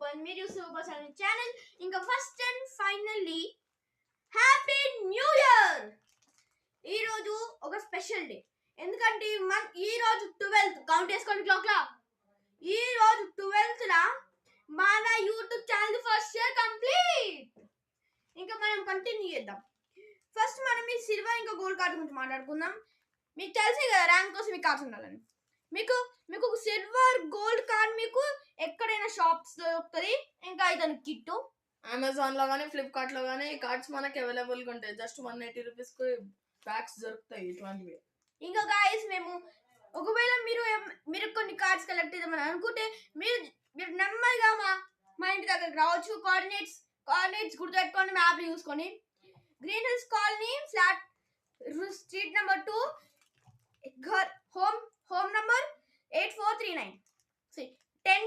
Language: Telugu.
సూపర్, మీరు సూపర్ ఛానల్. ఇంకా first and finally happy new year. ఈరోజు ఒక స్పెషల్ డే, ఎందుకంటే ఈరోజు 12th కౌంట్ చేసుకోండి క్లాక్లా. ఈరోజు 12th మన YouTube channel first year complete. ఇంకా మనం కంటిన్యూ చేద్దాం. ఫస్ట్ మనం ఈ సిల్వర్ ఇంకా గోల్డ్ కార్డ్ గురించి మాట్లాడుకుందాం. మీకు తెలిసే కదా ర్యాంక్ కోసం మీకు కార్డ్స్ ఉండాలని. మీకు ఒక సిల్వర్ గోల్డ్ కార్డ్ మీకు ఎక్కడైనా షాప్స్ దొరుకుతుంది. ఇంకా ఇతను కిట్టు అమెజాన్ లో కానీ ఫ్లిప్కార్ట్ లో కానీ ఈ కార్డ్స్ మనకి అవైలబుల్ గా ఉంటాయి. జస్ట్ 180 రూపీస్ కు ప్యాక్స్ దొరుకుతాయి ఇటువంటివి. ఇంకా గాయస్ మేము ఒకవేళ మీరు కొన్ని కార్డ్స్ కలెక్ట్ చేద్దామని అనుకుంటే మీరు నెమ్మదిగా మా ఇంటి దగ్గరకు రావచ్చు. కోఆర్డినేట్స్ గుర్తుపెట్టుకోండి, మ్యాప్ చూసుకొని. Green hills colony, flat street number 2, home number 8439, 10